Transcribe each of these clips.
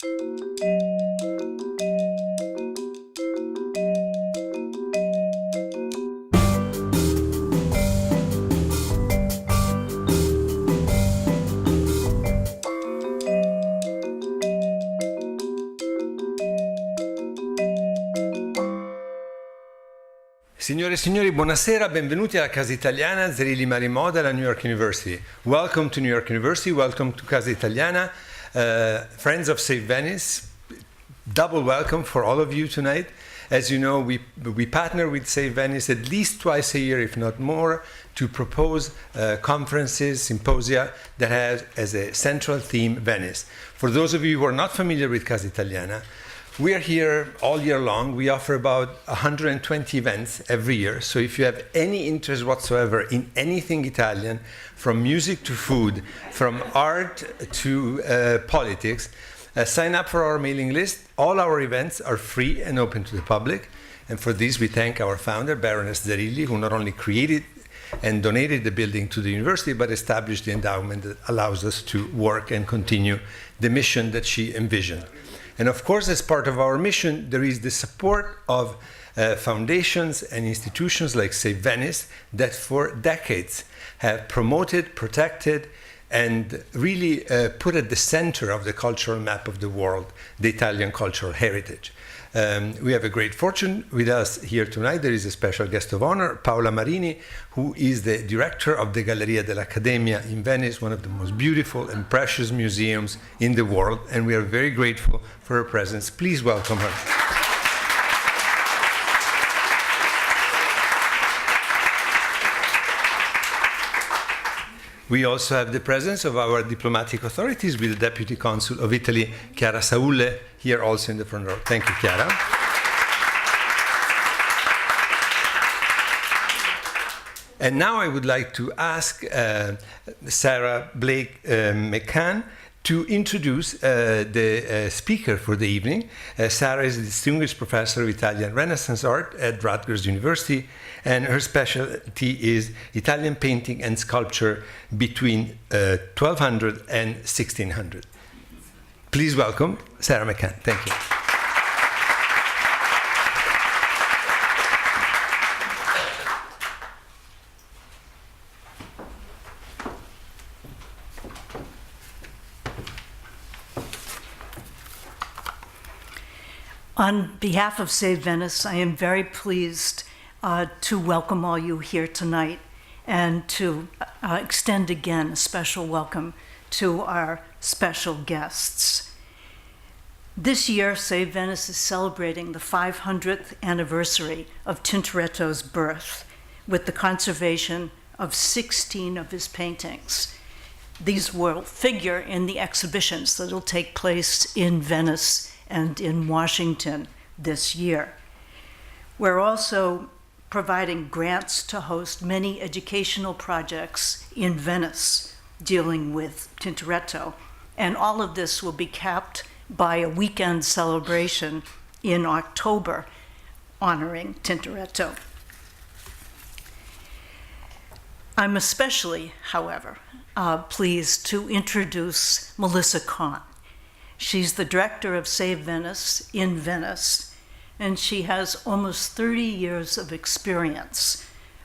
Signore e signori, buonasera, benvenuti alla Casa Italiana zerilli-marimò della New York University. Welcome to New York University, welcome to Casa Italiana. Friends of Save Venice, double welcome for all of you tonight. As you know, we partner with Save Venice at least twice a year, if not more, to propose conferences, symposia that have as a central theme Venice. For those of you who are not familiar with Casa Italiana, we are here all year long. We offer about 120 events every year. So if you have any interest whatsoever in anything Italian, from music to food, from art to politics, sign up for our mailing list. All our events are free and open to the public. And for this, we thank our founder, Baroness Zerilli, who not only created and donated the building to the university, but established the endowment that allows us to work and continue the mission that she envisioned. And of course, as part of our mission, there is the support of foundations and institutions like Save Venice that for decades have promoted, protected, and really put at the center of the cultural map of the world the Italian cultural heritage. We have a great fortune with us here tonight. There is a special guest of honor, Paola Marini, who is the director of the Galleria dell'Accademia in Venice, one of the most beautiful and precious museums in the world, and we are very grateful for her presence. Please welcome her. We also have the presence of our diplomatic authorities with the Deputy Consul of Italy, Chiara Saulle, here also in the front row. Thank you, Chiara. And now I would like to ask Sarah Blake McCann to introduce the speaker for the evening. Sarah is a distinguished professor of Italian Renaissance art at Rutgers University, and her specialty is Italian painting and sculpture between 1200 and 1600. Please welcome Sarah McCann. Thank you. On behalf of Save Venice, I am very pleased to welcome all you here tonight and to extend again a special welcome to our special guests. This year, Save Venice is celebrating the 500th anniversary of Tintoretto's birth with the conservation of 16 of his paintings. These will figure in the exhibitions that will take place in Venice and in Washington this year. We're also providing grants to host many educational projects in Venice dealing with Tintoretto, and all of this will be capped by a weekend celebration in October honoring Tintoretto. I'm especially, however, pleased to introduce Melissa Conn. She's the director of Save Venice in Venice, and she has almost 30 years of experience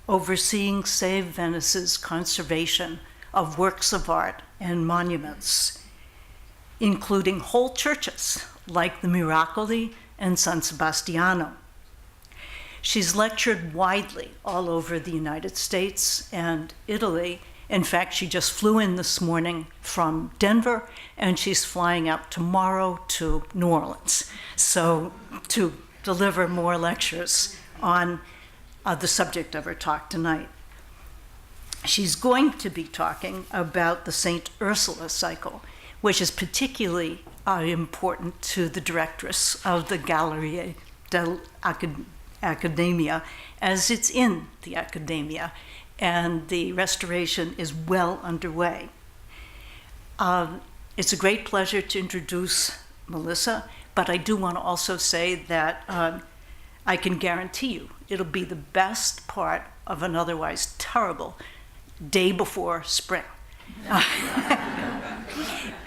overseeing Save Venice's conservation of works of art and monuments, including whole churches like the Miracoli and San Sebastiano. She's lectured widely all over the United States and Italy. In fact, she just flew in this morning from Denver, and she's flying out tomorrow to New Orleans, so to deliver more lectures on the subject of her talk tonight. She's going to be talking about the Saint Ursula cycle, which is particularly important to the directress of the Galleria dell'Accademia, as it's in the Accademia, and the restoration is well underway. It's a great pleasure to introduce Melissa, but I do want to also say that I can guarantee you it'll be the best part of an otherwise terrible day before spring.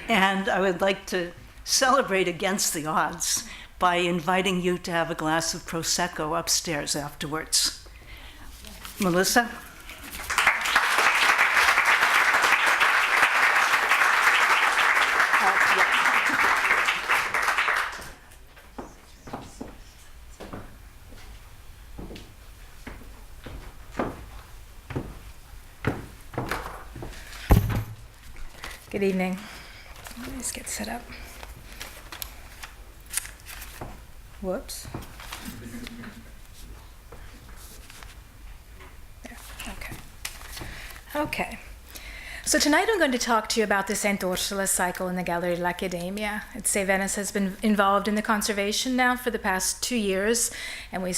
And I would like to celebrate against the odds by inviting you to have a glass of Prosecco upstairs afterwards. Melissa? Good evening. Let me just get set up. Whoops. There, okay. Okay. So tonight I'm going to talk to you about the Saint Ursula cycle in the Gallery dell'Accademia. Save Venice has been involved in the conservation now for the past 2 years, and we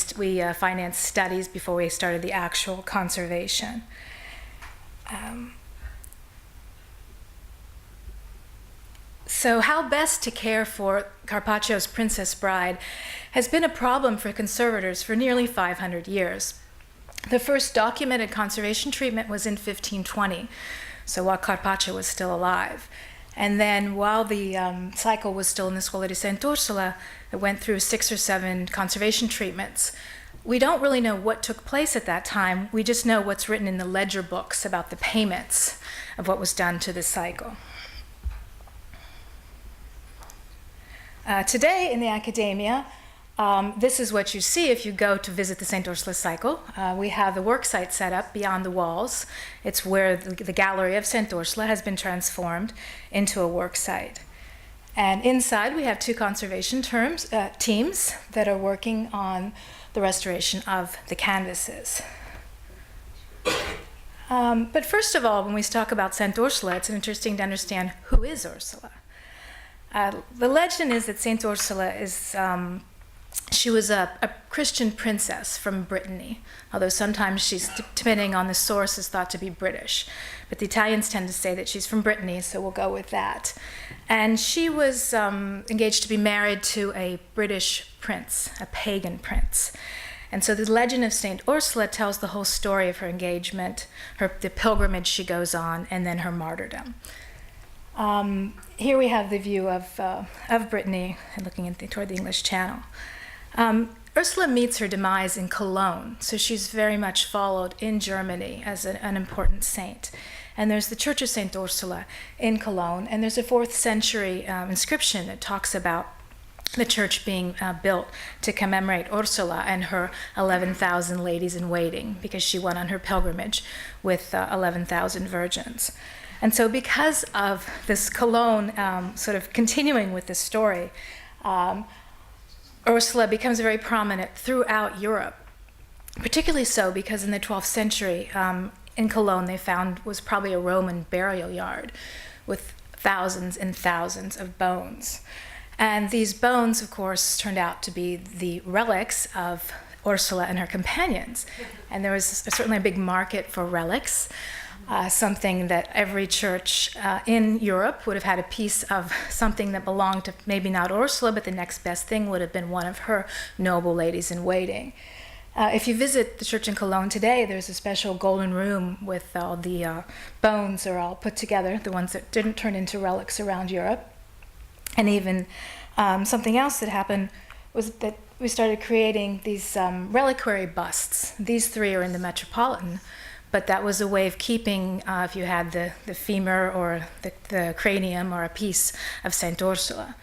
financed studies before we started the actual conservation. So how best to care for Carpaccio's Princess Bride has been a problem for conservators for nearly 500 years. The first documented conservation treatment was in 1520, so while Carpaccio was still alive. And then while the cycle was still in the Scuola di Saint Ursula, it went through 6 or 7 conservation treatments. We don't really know what took place at that time. We just know what's written in the ledger books about the payments of what was done to the cycle. Today in the Accademia, this is what you see if you go to visit the Saint Ursula cycle. We have the work site set up beyond the walls. It's where the gallery of Saint Ursula has been transformed into a work site. And inside we have 2 conservation teams that are working on the restoration of the canvases. But first of all, when we talk about Saint Ursula, it's interesting to understand who is Ursula. The legend is that Saint Ursula is, she was a Christian princess from Brittany, although sometimes she's, depending on the source, is thought to be British. But the Italians tend to say that she's from Brittany, so we'll go with that. And she was engaged to be married to a British prince, a pagan prince. And so the legend of Saint Ursula tells the whole story of her engagement, the pilgrimage she goes on, and then her martyrdom. Here we have the view of Brittany, looking toward the English Channel. Ursula meets her demise in Cologne, so she's very much followed in Germany as an important saint. And there's the Church of Saint Ursula in Cologne, and there's a 4th century inscription that talks about the church being built to commemorate Ursula and her 11,000 ladies in waiting, because she went on her pilgrimage with 11,000 virgins. And so because of this Cologne sort of continuing with this story, Ursula becomes very prominent throughout Europe, particularly so because in the 12th century in Cologne they found was probably a Roman burial yard with thousands and thousands of bones. And these bones, of course, turned out to be the relics of Ursula and her companions. And there was certainly a big market for relics. Something that every church in Europe would have had a piece of something that belonged to maybe not Ursula, but the next best thing would have been one of her noble ladies in waiting. If you visit the church in Cologne today, there's a special golden room with all the bones are all put together, the ones that didn't turn into relics around Europe. And even something else that happened was that we started creating these reliquary busts. These 3 are in the Metropolitan. But that was a way of keeping, if you had the femur or the cranium or a piece of Saint Ursula.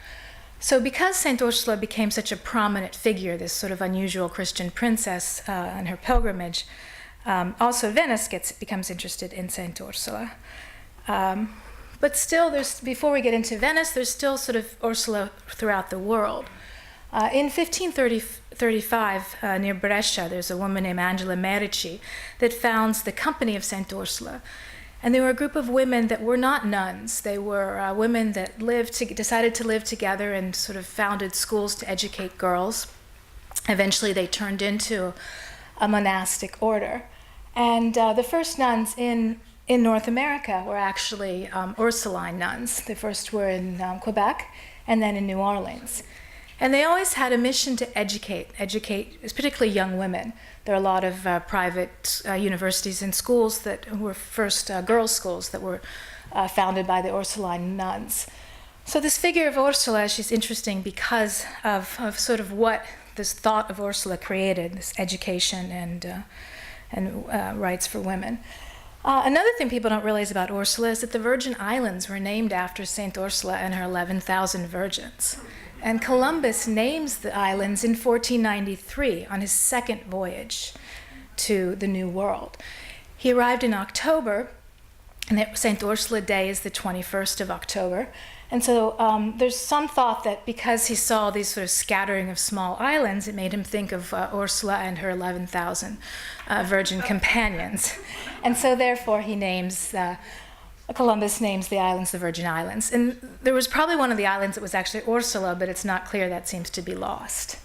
So because Saint Ursula became such a prominent figure, this sort of unusual Christian princess on her pilgrimage, also Venice becomes interested in Saint Ursula. But still, before we get into Venice, there's still sort of Ursula throughout the world. In 1535, near Brescia, there's a woman named Angela Merici that founds the Company of Saint Ursula. And they were a group of women that were not nuns. They were women that decided to live together and sort of founded schools to educate girls. Eventually, they turned into a monastic order. And the first nuns in North America were actually Ursuline nuns. The first were in Quebec and then in New Orleans. And they always had a mission to educate particularly young women. There are a lot of private universities and schools that were first girls' schools that were founded by the Ursuline nuns. So this figure of Ursula, she's interesting because of sort of what this thought of Ursula created, this education and rights for women. Another thing people don't realize about Ursula is that the Virgin Islands were named after Saint Ursula and her 11,000 virgins. And Columbus names the islands in 1493 on his second voyage to the New World. He arrived in October, and Saint Ursula Day is the 21st of October. And so there's some thought that because he saw these sort of scattering of small islands, it made him think of Ursula and her 11,000 virgin companions. And so therefore Columbus names the islands the Virgin Islands. And there was probably one of the islands that was actually Ursula, but it's not clear. That seems to be lost.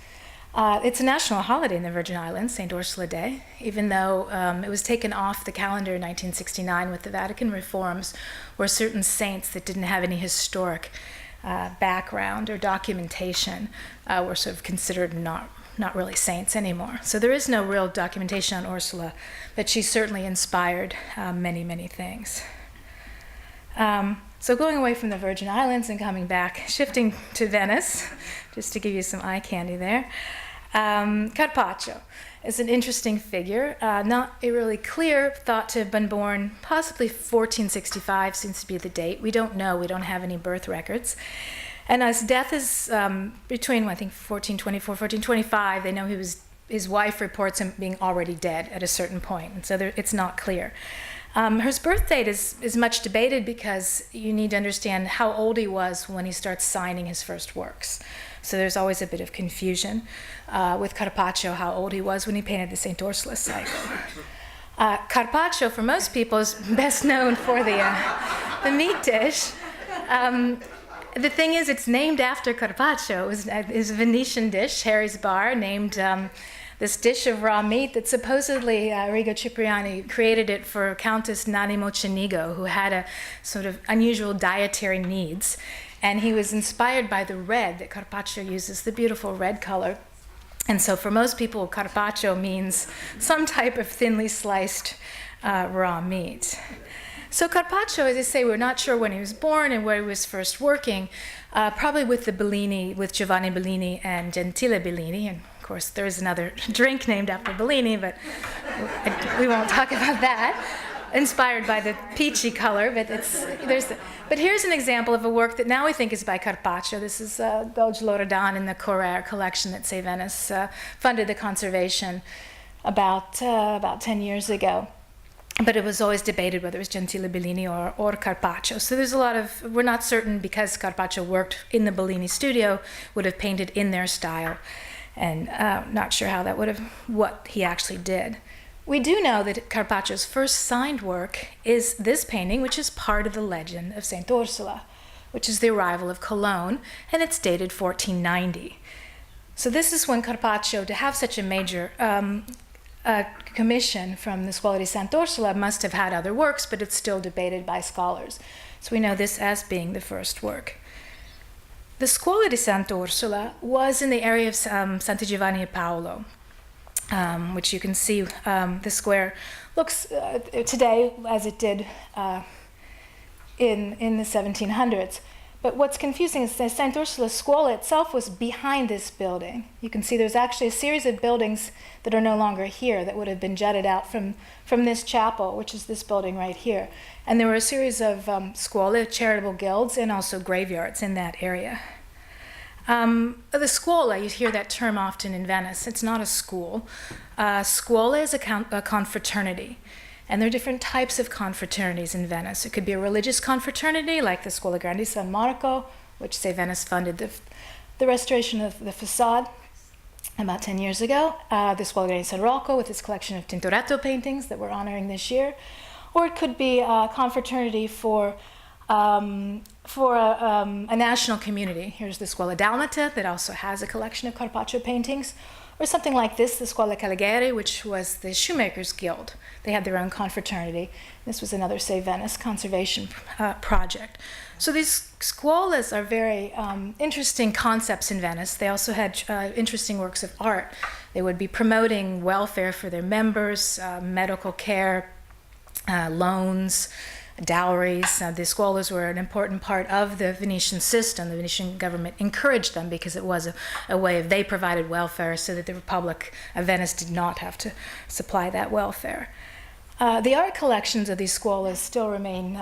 It's a national holiday in the Virgin Islands, St. Ursula Day, even though it was taken off the calendar in 1969 with the Vatican reforms, where certain saints that didn't have any historic background or documentation were sort of considered not really saints anymore. So there is no real documentation on Ursula, but she certainly inspired many, many things. So going away from the Virgin Islands and coming back, shifting to Venice, just to give you some eye candy there. Carpaccio is an interesting figure, not a really clear, thought to have been born possibly 1465 seems to be the date. We don't know, we don't have any birth records. And his death is between, I think, 1424, 1425. They know his wife reports him being already dead at a certain point, and so it's not clear. His birth date is much debated because you need to understand how old he was when he starts signing his first works. So there's always a bit of confusion with Carpaccio, how old he was when he painted the St. Ursula cycle. Carpaccio, for most people, is best known for the meat dish. The thing is, it's named after Carpaccio. It was a Venetian dish, Harry's Bar, named this dish of raw meat that supposedly Rigo Cipriani created it for Countess Nanni Mocenigo, who had a sort of unusual dietary needs. And he was inspired by the red that Carpaccio uses, the beautiful red color. And so for most people, Carpaccio means some type of thinly sliced raw meat. So Carpaccio, as I say, we're not sure when he was born and where he was first working, probably with Giovanni Bellini and Gentile Bellini. And of course, there is another drink named after Bellini, but we won't talk about that. Inspired by the peachy color, but but here's an example of a work that now we think is by Carpaccio. This is Belge Loredan in the Correr collection that Save Venice funded the conservation about 10 years ago. But it was always debated whether it was Gentile Bellini or Carpaccio. So there's a lot of, we're not certain because Carpaccio worked in the Bellini studio, would have painted in their style, and not sure how that would have, what he actually did. We do know that Carpaccio's first signed work is this painting, which is part of the legend of Saint Ursula, which is the arrival of Cologne, and it's dated 1490. So this is when Carpaccio, to have such a major commission from the Scuola di Saint Ursula, must have had other works, but it's still debated by scholars. So we know this as being the first work. The Scuola di Saint Ursula was in the area of Santi Giovanni e Paolo, which you can see the square looks today as it did in the 1700s. But what's confusing is that St. Ursula's Scuola itself was behind this building. You can see there's actually a series of buildings that are no longer here that would have been jutted out from this chapel, which is this building right here. And there were a series of Scuola, charitable guilds, and also graveyards in that area. The scuola, you hear that term often in Venice. It's not a school. Scuola is a confraternity. And there are different types of confraternities in Venice. It could be a religious confraternity, like the Scuola Grande San Marco, which Save Venice funded the restoration of the facade about 10 years ago. The Scuola Grande San Rocco with its collection of Tintoretto paintings that we're honoring this year. Or it could be a confraternity for a national community. Here's the Scuola Dalmata that also has a collection of Carpaccio paintings. Or something like this, the Scuola Caligari, which was the Shoemakers Guild. They had their own confraternity. This was another Save Venice conservation project. So these scuolas are very interesting concepts in Venice. They also had interesting works of art. They would be promoting welfare for their members, medical care, loans, dowries. The scuolas were an important part of the Venetian system. The Venetian government encouraged them because it was a way of, they provided welfare so that the Republic of Venice did not have to supply that welfare. The art collections of these scuolas still remain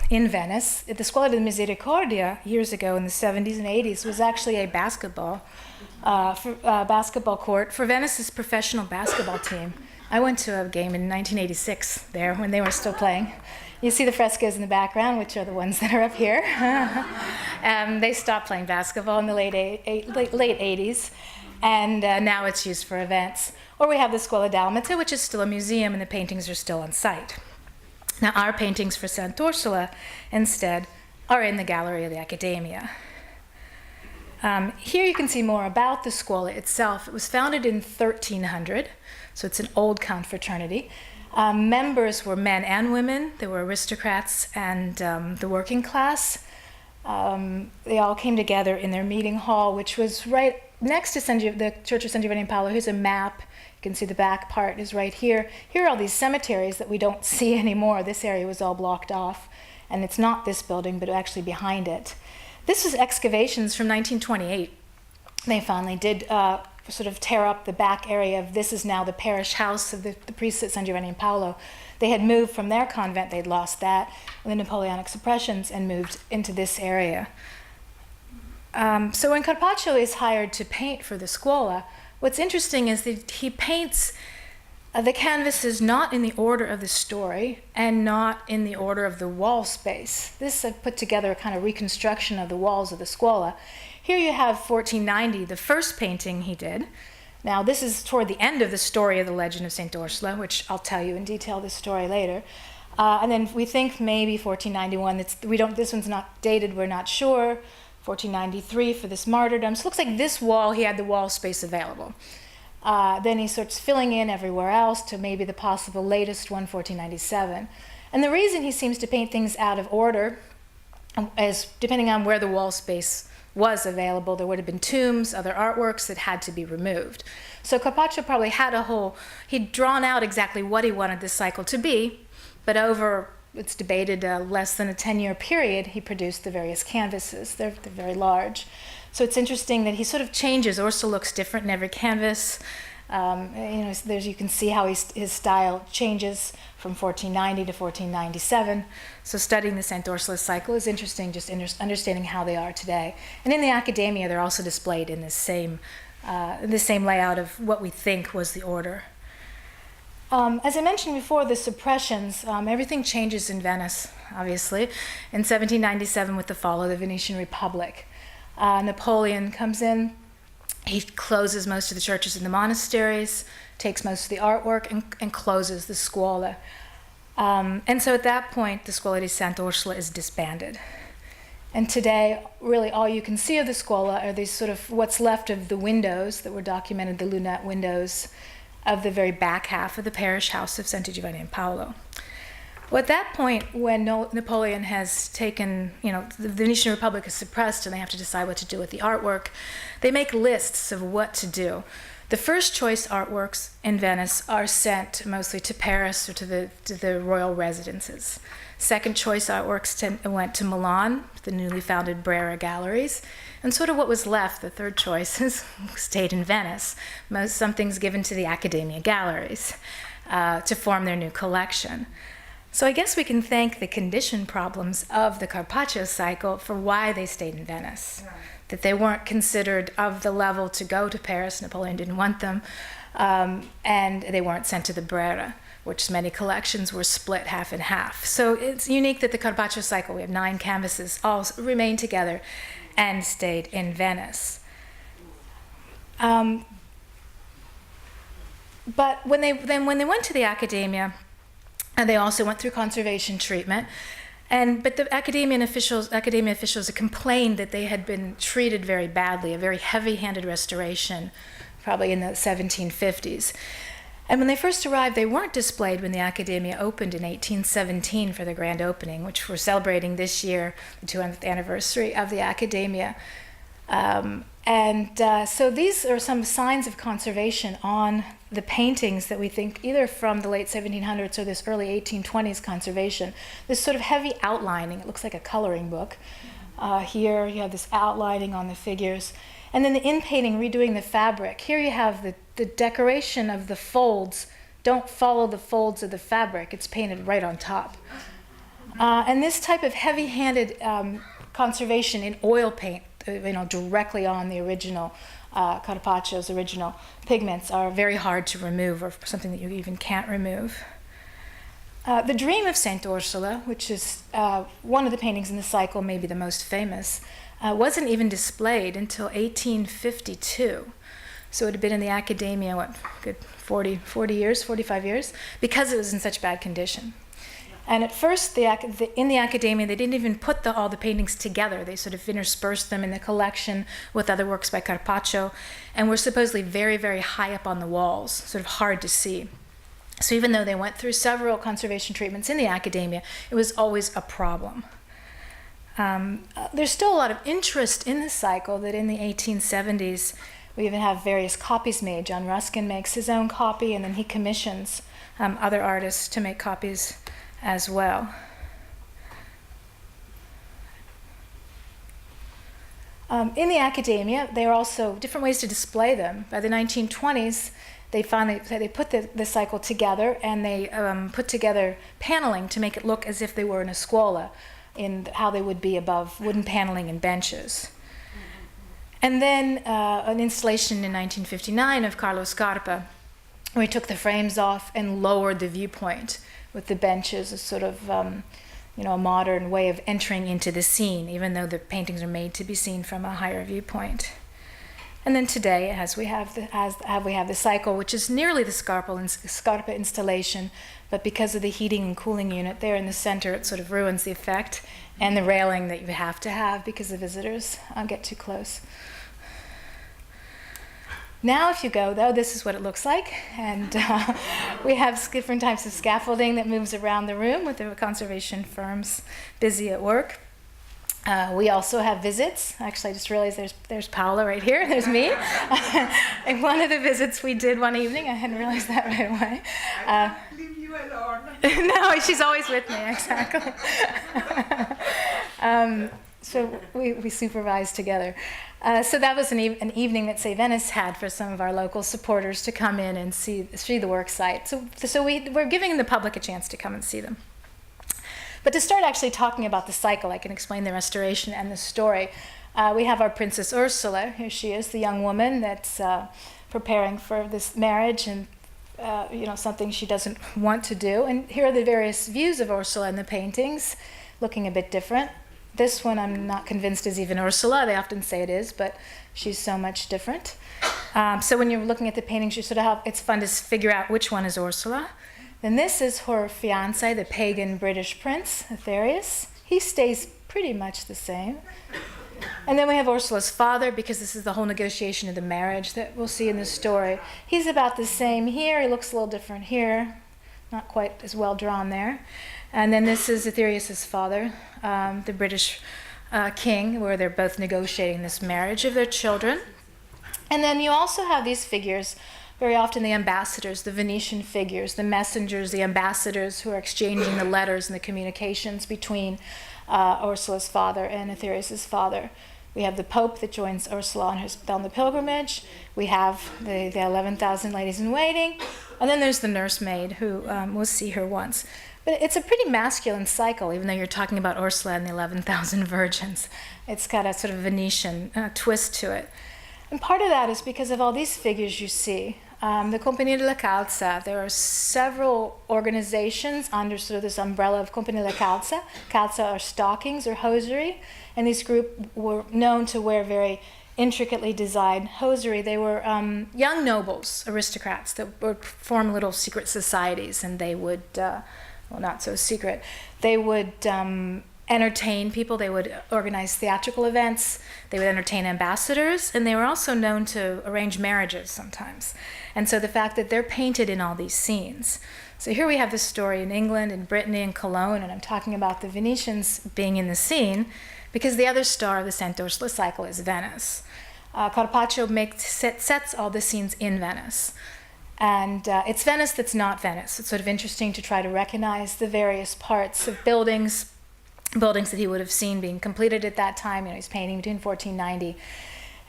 in Venice. The Scuola della Misericordia, years ago in the 70s and 80s, was actually a basketball court for Venice's professional basketball team. I went to a game in 1986 there when they were still playing. You see the frescoes in the background, which are the ones that are up here. They stopped playing basketball in the late 80s, and now it's used for events. Or we have the Scuola Dalmata, which is still a museum, and the paintings are still on site. Now, our paintings for Saint Ursula, instead, are in the gallery of the Accademia. Here you can see more about the Scuola itself. It was founded in 1300, so it's an old confraternity. Members were men and women. They were aristocrats and the working class. They all came together in their meeting hall, which was right next to the Church of San Giovanni and Paolo. Here's a map. You can see the back part is right here. Here are all these cemeteries that we don't see anymore. This area was all blocked off. And it's not this building, but actually behind it. This was excavations from 1928. They finally did sort of tear up the back area of, this is now the parish house of the priests at San Giovanni and Paolo. They had moved from their convent, they'd lost that with the Napoleonic suppressions, and moved into this area. So when Carpaccio is hired to paint for the Scuola, what's interesting is that he paints the canvases not in the order of the story and not in the order of the wall space. This I've put together a kind of reconstruction of the walls of the Scuola. Here you have 1490, the first painting he did. Now this is toward the end of the story of the legend of Saint Ursula, which I'll tell you in detail this story later. And then we think maybe 1491, this one's not dated, we're not sure. 1493 for this martyrdom. So it looks like this wall, he had the wall space available. Then he starts filling in everywhere else to maybe the possible latest one, 1497. And the reason he seems to paint things out of order is depending on where the wall space was available. There would have been tombs, other artworks that had to be removed. So Carpaccio probably had he'd drawn out exactly what he wanted this cycle to be, but over, it's debated, less than a 10-year period, he produced the various canvases. They're very large. So it's interesting that he sort of changes. Ursula looks different in every canvas. You can see how his style changes from 1490 to 1497. So studying the Saint Ursula cycle is interesting, just understanding how they are today. And in the Accademia, they're also displayed in this same layout of what we think was the order. As I mentioned before, the suppressions, everything changes in Venice, obviously. In 1797, with the fall of the Venetian Republic, Napoleon comes in. He closes most of the churches and the monasteries, takes most of the artwork, and closes the Scuola. And so at that point, the Scuola di Santa Ursula is disbanded. And today, really all you can see of the Scuola are these sort of what's left of the windows that were documented, the lunette windows of the very back half of the parish house of Santi Giovanni and Paolo. Well, at that point, when Napoleon has taken, the Venetian Republic is suppressed and they have to decide what to do with the artwork, they make lists of what to do. The first choice artworks in Venice are sent mostly to Paris or to the royal residences. Second choice artworks went to Milan, the newly founded Brera Galleries, and sort of what was left, the third choice, stayed in Venice. Some things given to the Accademia Galleries to form their new collection. So I guess we can thank the condition problems of the Carpaccio cycle for why they stayed in Venice. Right. That they weren't considered of the level to go to Paris. Napoleon didn't want them. And they weren't sent to the Brera, which many collections were split half and half. So it's unique that the Carpaccio cycle, we have 9 canvases, all remained together and stayed in Venice. But when they went to the Accademia, and they also went through conservation treatment. But the Academia officials had complained that they had been treated very badly, a very heavy-handed restoration, probably in the 1750s. And when they first arrived, they weren't displayed when the Accademia opened in 1817 for the grand opening, which we're celebrating this year, the 200th anniversary of the Accademia. So these are some signs of conservation on the paintings that we think either from the late 1700s or this early 1820s conservation, this sort of heavy outlining. It looks like a coloring book. Here you have this outlining on the figures. And then the in-painting, redoing the fabric. Here you have the decoration of the folds. Don't follow the folds of the fabric. It's painted right on top. And this type of heavy-handed conservation in oil paint, directly on the original Carpaccio's original pigments, are very hard to remove, or something that you even can't remove. The Dream of Saint Ursula, which is one of the paintings in the cycle, maybe the most famous, wasn't even displayed until 1852. So it had been in the Accademia, good 45 years, because it was in such bad condition. And at first, in the Accademia, they didn't even put all the paintings together. They sort of interspersed them in the collection with other works by Carpaccio, and were supposedly very, very high up on the walls, sort of hard to see. So even though they went through several conservation treatments in the Accademia, it was always a problem. There's still a lot of interest in the cycle that in the 1870s, we even have various copies made. John Ruskin makes his own copy, and then he commissions other artists to make copies as well. In the Accademia, there are also different ways to display them. By the 1920s, they put the cycle together, and they put together paneling to make it look as if they were in a scuola, in how they would be above wooden paneling and benches. And then an installation in 1959 of Carlo Scarpa, where he took the frames off and lowered the viewpoint with the benches, a sort of a modern way of entering into the scene, even though the paintings are made to be seen from a higher viewpoint. And then today, as we have the cycle, which is nearly the Scarpa installation, but because of the heating and cooling unit there in the center, it sort of ruins the effect, and the railing that you have to have because the visitors get too close. Now, if you go, though, this is what it looks like. And we have different types of scaffolding that moves around the room with the conservation firms busy at work. We also have visits. Actually, I just realized there's Paola right here. There's me. And one of the visits we did one evening, I hadn't realized that right away. I can't leave you alone. No, she's always with me, exactly. So we supervised together. So that was an evening that Save Venice had for some of our local supporters to come in and see the work site. So we're giving the public a chance to come and see them. But to start actually talking about the cycle, I can explain the restoration and the story. We have our Princess Ursula. Here she is, the young woman that's preparing for this marriage and something she doesn't want to do. And here are the various views of Ursula in the paintings, looking a bit different. This one I'm not convinced is even Ursula. They often say it is, but she's so much different. So when you're looking at the paintings, it's fun to figure out which one is Ursula. Then this is her fiancé, the pagan British prince, Aetherius. He stays pretty much the same. And then we have Ursula's father, because this is the whole negotiation of the marriage that we'll see in the story. He's about the same here. He looks a little different here. Not quite as well drawn there. And then this is Aetherius' father, the British king, where they're both negotiating this marriage of their children. And then you also have these figures, very often the ambassadors, the Venetian figures, the messengers, the ambassadors who are exchanging the letters and the communications between Ursula's father and Aetherius' father. We have the Pope that joins Ursula on the pilgrimage. We have the 11,000 ladies in waiting. And then there's the nursemaid who we'll see her once. But it's a pretty masculine cycle, even though you're talking about Ursula and the 11,000 virgins. It's got a sort of Venetian twist to it. And part of that is because of all these figures you see. The Compagnia della Calza, there are several organizations under sort of this umbrella of Compagnia della Calza. Calza are stockings or hosiery, and these groups were known to wear very intricately designed hosiery. They were young nobles, aristocrats, that would form little secret societies, and they would, not so secret, they would entertain people, they would organize theatrical events, they would entertain ambassadors, and they were also known to arrange marriages sometimes. And so the fact that they're painted in all these scenes. So here we have this story in England, in Brittany, in Cologne, and I'm talking about the Venetians being in the scene because the other star of the Saint Ursula cycle is Venice. Carpaccio sets all the scenes in Venice. And it's Venice that's not Venice. It's sort of interesting to try to recognize the various parts of buildings that he would have seen being completed at that time. He's painting between 1490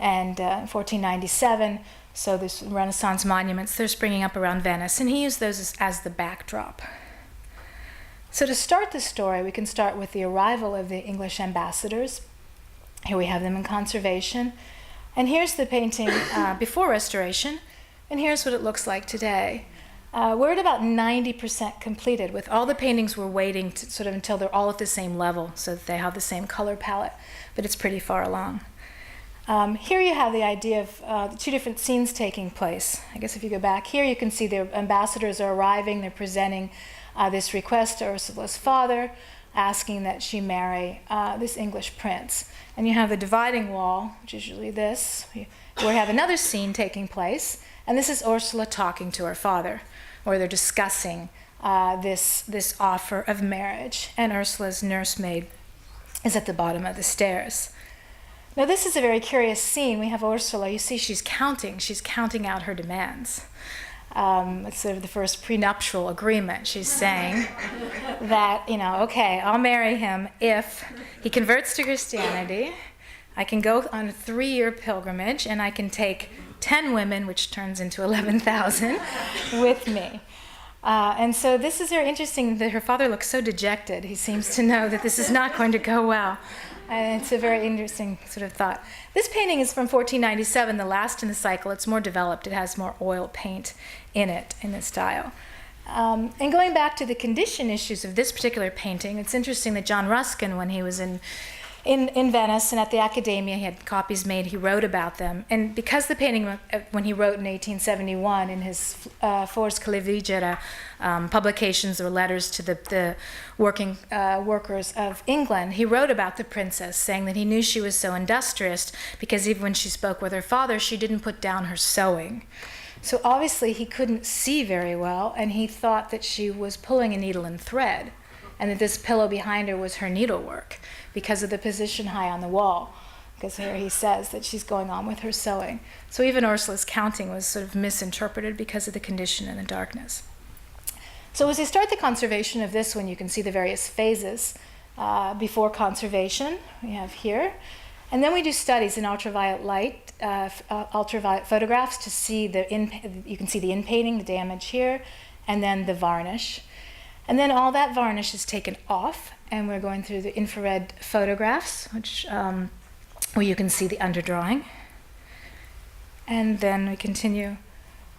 and 1497. So there's Renaissance monuments, they're springing up around Venice, and he used those as the backdrop. So to start the story, we can start with the arrival of the English ambassadors. Here we have them in conservation. And here's the painting before restoration, and here's what it looks like today. We're at about 90% completed, with all the paintings we're waiting to sort of until they're all at the same level so that they have the same color palette, but it's pretty far along. Here you have the idea of the two different scenes taking place. I guess if you go back here, you can see the ambassadors are arriving. They're presenting this request to Ursula's father, asking that she marry this English prince. And you have the dividing wall, which is usually this. We have another scene taking place, and this is Ursula talking to her father, where they're discussing this offer of marriage, and Ursula's nursemaid is at the bottom of the stairs. Now this is a very curious scene. We have Ursula, you see she's counting out her demands. It's sort of the first prenuptial agreement. She's saying that, okay, I'll marry him if he converts to Christianity, I can go on a 3-year pilgrimage, and I can take 10 women, which turns into 11,000, with me. And so this is very interesting that her father looks so dejected. He seems to know that this is not going to go well. And it's a very interesting sort of thought. This painting is from 1497, the last in the cycle. It's more developed. It has more oil paint in it, in this style. And going back to the condition issues of this particular painting, it's interesting that John Ruskin, when he was in Venice and at the Accademia, he had copies made, he wrote about them. And because the painting, when he wrote in 1871 in his Fors Collegera publications or letters to the working workers of England, he wrote about the princess, saying that he knew she was so industrious because even when she spoke with her father, she didn't put down her sewing. So obviously he couldn't see very well, and he thought that she was pulling a needle and thread, and that this pillow behind her was her needlework, because of the position high on the wall, because here he says that she's going on with her sewing. So even Ursula's counting was sort of misinterpreted because of the condition and the darkness. So as we start the conservation of this one, you can see the various phases before conservation we have here. And then we do studies in ultraviolet light, ultraviolet photographs to see you can see the in-painting, the damage here, and then the varnish. And then all that varnish is taken off, and we're going through the infrared photographs, which where you can see the underdrawing. And then we continue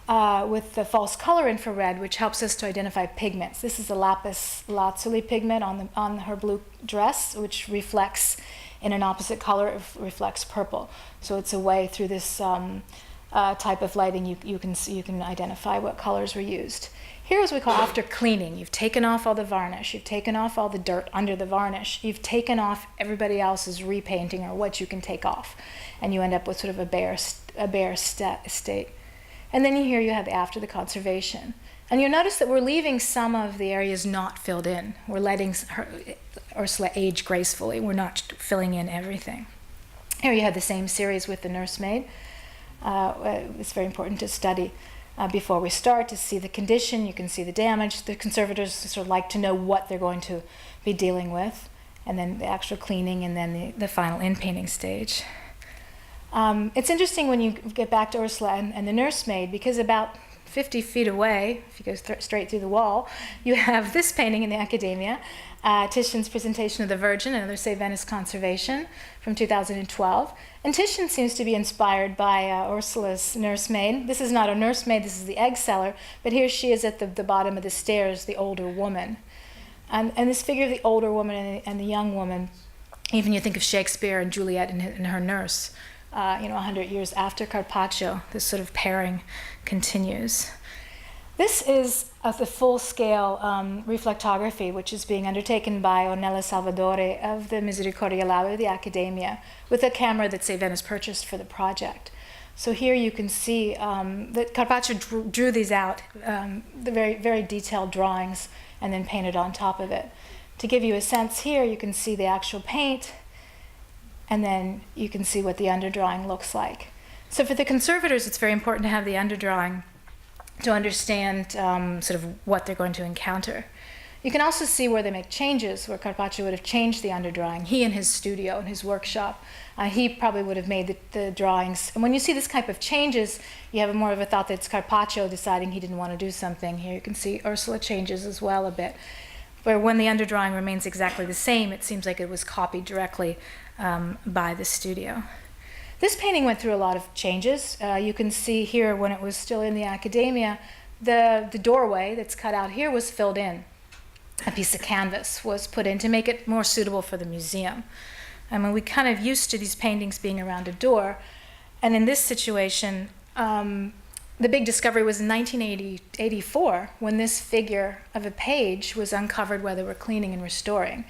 with the false color infrared, which helps us to identify pigments. This is the lapis lazuli pigment on her blue dress, which reflects in an opposite color. It reflects purple. So it's a way through this type of lighting you can identify what colors were used. Here is what we call after cleaning. You've taken off all the varnish. You've taken off all the dirt under the varnish. You've taken off everybody else's repainting or what you can take off. And you end up with sort of a bare state. And then here you have after the conservation. And you'll notice that we're leaving some of the areas not filled in. We're letting Ursula age gracefully. We're not filling in everything. Here you have the same series with the nursemaid. It's very important to study before we start, to see the condition. You can see the damage. The conservators sort of like to know what they're going to be dealing with, and then the actual cleaning, and then the final in-painting stage. It's interesting when you get back to Ursula and the nursemaid, because about 50 feet away, if you go straight through the wall, you have this painting in the Accademia, Titian's Presentation of the Virgin, another Save Venice conservation from 2012. And Titian seems to be inspired by Ursula's nursemaid. This is not a nursemaid, this is the egg seller, but here she is at the bottom of the stairs, the older woman. And this figure of the older woman and the young woman, even you think of Shakespeare and Juliet and her nurse, 100 years after Carpaccio, this sort of pairing continues. This is the full-scale reflectography, which is being undertaken by Ornella Salvadore of the Misericordia Lab of the Accademia, with a camera that Save Venice purchased for the project. So here you can see that Carpaccio drew these out, the very, very detailed drawings, and then painted on top of it. To give you a sense here, you can see the actual paint, and then you can see what the underdrawing looks like. So for the conservators, it's very important to have the underdrawing to understand sort of what they're going to encounter. You can also see where they make changes, where Carpaccio would have changed the underdrawing. He in his studio, in his workshop, he probably would have made the drawings. And when you see this type of changes, you have more of a thought that it's Carpaccio deciding he didn't want to do something. Here you can see Ursula changes as well a bit. Where when the underdrawing remains exactly the same, it seems like it was copied directly by the studio. This painting went through a lot of changes. You can see here when it was still in the Accademia, the doorway that's cut out here was filled in. A piece of canvas was put in to make it more suitable for the museum. I mean, we kind of used to these paintings being around a door, and in this situation, the big discovery was in 1984 when this figure of a page was uncovered while they were cleaning and restoring.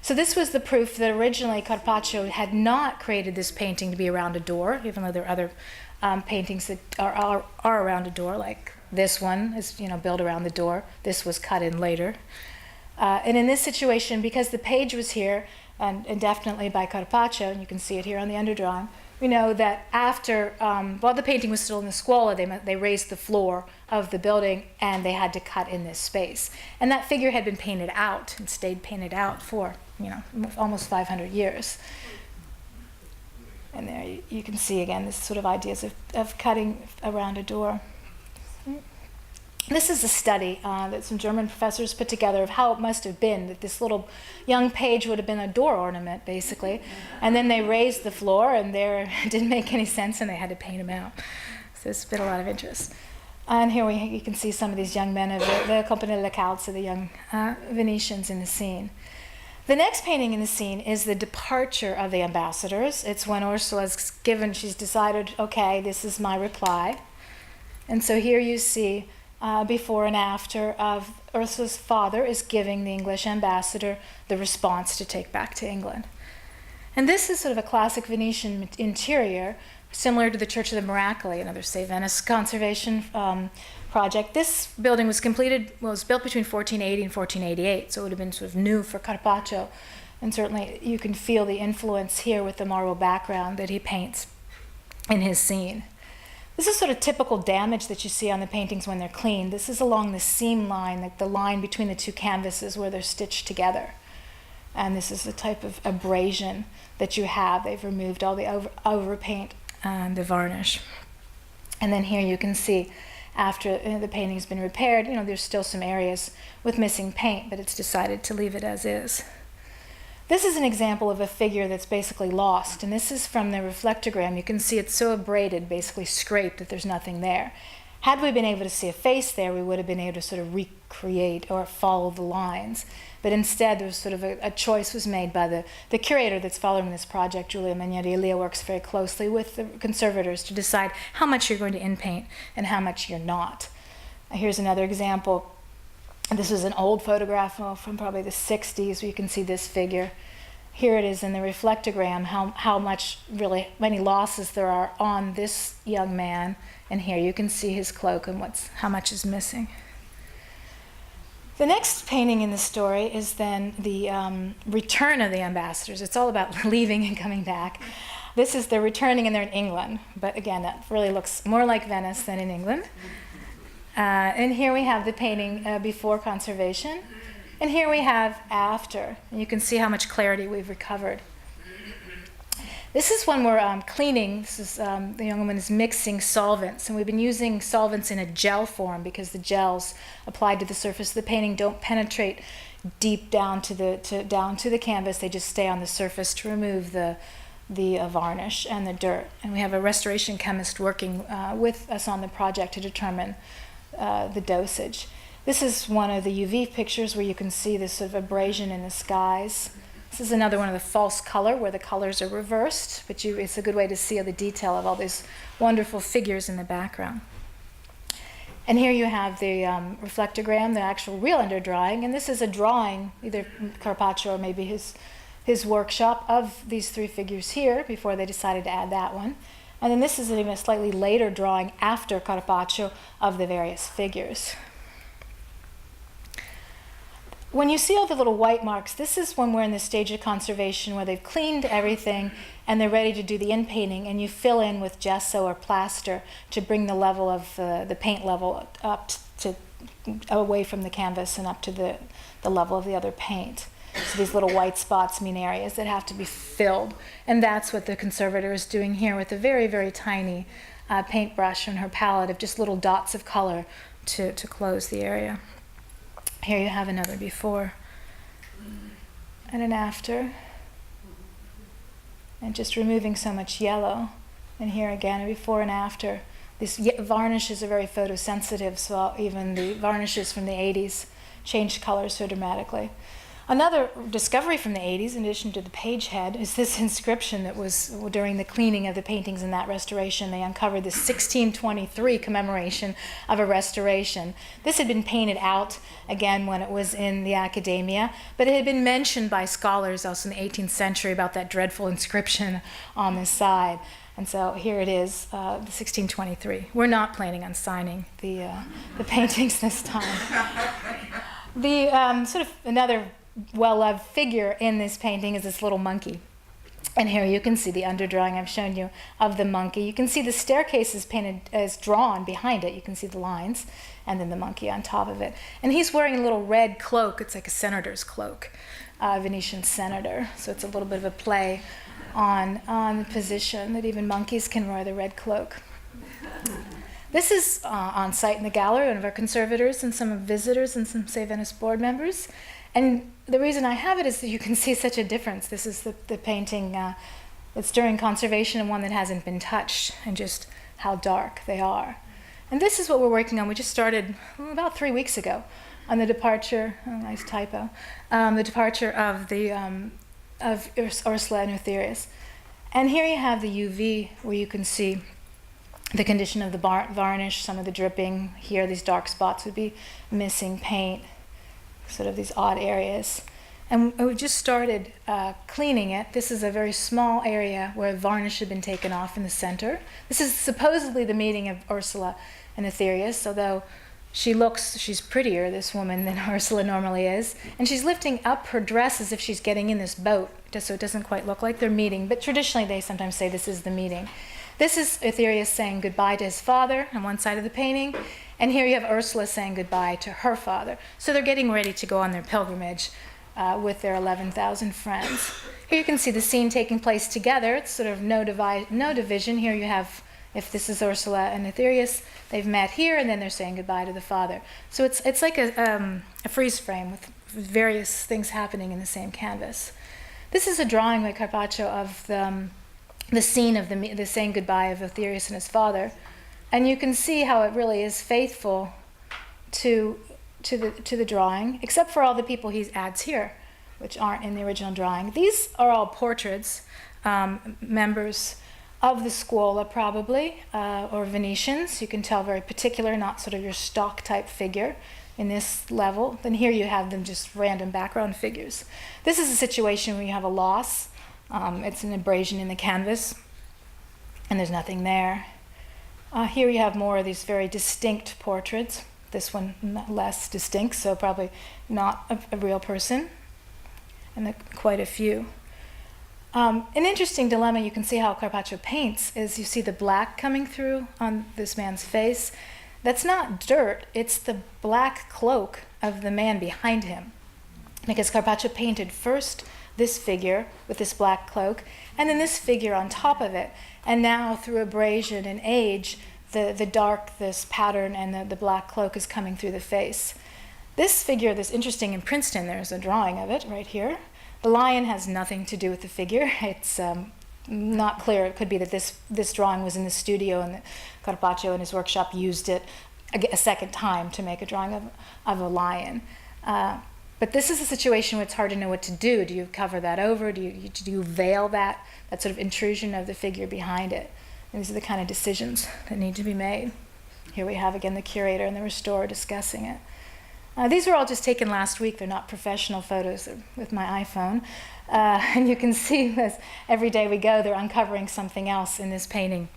So this was the proof that originally Carpaccio had not created this painting to be around a door, even though there are other paintings that are around a door, like this one is built around the door. This was cut in later. And in this situation, because the page was here, and definitely by Carpaccio, and you can see it here on the underdrawing, we know that after, while the painting was still in the scuola, they raised the floor of the building and they had to cut in this space. And that figure had been painted out and stayed painted out for, almost 500 years. And there you can see again this sort of ideas of cutting around a door. This is a study that some German professors put together of how it must have been that this little young page would have been a door ornament, basically. And then they raised the floor, and there it didn't make any sense, and they had to paint him out. So it's been a lot of interest. And here you can see some of these young men of the Compagnia delle Calze, the young Venetians in the scene. The next painting in the scene is the departure of the ambassadors. It's when Ursula's she's decided, okay, this is my reply. And so here you see before and after of Ursula's father is giving the English ambassador the response to take back to England. And this is sort of a classic Venetian interior, similar to the Church of the Miracoli, another Save Venice conservation project. This building was built between 1480 and 1488, so it would have been sort of new for Carpaccio. And certainly you can feel the influence here with the marble background that he paints in his scene. This is sort of typical damage that you see on the paintings when they're cleaned. This is along the seam line, like the line between the two canvases where they're stitched together. And this is the type of abrasion that you have. They've removed all the overpaint and the varnish. And then here you can see after the painting's been repaired, there's still some areas with missing paint, but it's decided to leave it as is. This is an example of a figure that's basically lost, and this is from the reflectogram. You can see it's so abraded, basically scraped, that there's nothing there. Had we been able to see a face there, we would have been able to sort of recreate or follow the lines. But instead, there was sort of a choice was made by the curator that's following this project, Giulia Magnarilli, works very closely with the conservators to decide how much you're going to inpaint and how much you're not. Here's another example. This is an old photograph from probably the 60s where you can see this figure. Here it is in the reflectogram, how many losses there are on this young man. And here you can see his cloak and how much is missing. The next painting in the story is then the return of the ambassadors. It's all about leaving and coming back. This is they're returning and they're in England. But again, that really looks more like Venice than in England. And here we have the painting before conservation. And here we have after. And you can see how much clarity we've recovered. This is when we're cleaning. This is the young woman is mixing solvents. And we've been using solvents in a gel form because the gels applied to the surface of the painting don't penetrate deep down to the canvas. They just stay on the surface to remove the varnish and the dirt. And we have a restoration chemist working with us on the project to determine the dosage. This is one of the UV pictures where you can see this sort of abrasion in the skies. This is another one of the false color where the colors are reversed, but it's a good way to see the detail of all these wonderful figures in the background. And here you have the reflectogram, the actual real underdrawing, and this is a drawing, either Carpaccio or maybe his workshop, of these three figures here before they decided to add that one. And then this is even a slightly later drawing after Carpaccio of the various figures. when you see all the little white marks, this is when we're in the stage of conservation where they've cleaned everything and they're ready to do the in-painting, and you fill in with gesso or plaster to bring the level of the paint level up to away from the canvas and up to the level of the other paint. So these little white spots mean areas that have to be filled, and that's what the conservator is doing here with a very, very tiny paintbrush on her palette of just little dots of color to close the area. Here you have another before and an after, and just removing so much yellow. And here again, a before and after. These varnishes are very photosensitive, so even the varnishes from the 80s changed color so dramatically. Another discovery from the 80s, in addition to the page head, is this inscription that was during the cleaning of the paintings in that restoration. They uncovered this 1623 commemoration of a restoration. This had been painted out again when it was in the Accademia, but it had been mentioned by scholars also in the 18th century about that dreadful inscription on this side. And so here it is, the 1623. We're not planning on signing the paintings this time. The sort of another well-loved figure in this painting is this little monkey. And here you can see the underdrawing I've shown you of the monkey. You can see the staircase is painted as drawn behind it. You can see the lines, and then the monkey on top of it. And he's wearing a little red cloak. It's like a senator's cloak, a Venetian senator. So it's a little bit of a play on the position that even monkeys can wear the red cloak. This is on site in the gallery, one of our conservators and some visitors and some Save Venice board members. And the reason I have it is that you can see such a difference. This is the painting that's during conservation and one that hasn't been touched, and just how dark they are. And this is what we're working on. We just started about 3 weeks ago on the departure, nice typo, the departure of of Ursula and Eutherius. And here you have the UV where you can see the condition of the varnish, some of the dripping. Here, these dark spots would be missing paint, sort of these odd areas. And we just started cleaning it. This is a very small area where varnish had been taken off in the center. This is supposedly the meeting of Ursula and Eutherius, although she's prettier, this woman, than Ursula normally is. And she's lifting up her dress as if she's getting in this boat, just so it doesn't quite look like they're meeting. But traditionally, they sometimes say this is the meeting. This is Eutherius saying goodbye to his father on one side of the painting. And here you have Ursula saying goodbye to her father. So they're getting ready to go on their pilgrimage with their 11,000 friends. Here you can see the scene taking place together. It's sort of no division. Here you have, if this is Ursula and Eutherius, they've met here, and then they're saying goodbye to the father. So it's like a freeze frame with various things happening in the same canvas. This is a drawing by Carpaccio of the scene of the saying goodbye of Eutherius and his father. And you can see how it really is faithful to the drawing, except for all the people he adds here, which aren't in the original drawing. These are all portraits, members of the Scuola probably, or Venetians. You can tell very particular, not sort of your stock type figure in this level. Then here you have them just random background figures. This is a situation where you have a loss. It's an abrasion in the canvas, and there's nothing there. Here you have more of these very distinct portraits. This one less distinct, so probably not a real person, and quite a few. An interesting dilemma you can see how Carpaccio paints is you see the black coming through on this man's face. That's not dirt, it's the black cloak of the man behind him. Because Carpaccio painted first this figure with this black cloak, and then this figure on top of it. And now through abrasion and age, this pattern and the black cloak is coming through the face. This figure, this interesting in Princeton, there's a drawing of it right here. The lion has nothing to do with the figure. It's not clear. It could be that this drawing was in the studio and that Carpaccio in his workshop used it a second time to make a drawing of a lion. But this is a situation where it's hard to know what to do. Do you cover that over? Do you veil that sort of intrusion of the figure behind it? And these are the kind of decisions that need to be made. Here we have again the curator and the restorer discussing it. These were all just taken last week. They're not professional photos. They're with my iPhone. And you can see as every day we go, they're uncovering something else in this painting,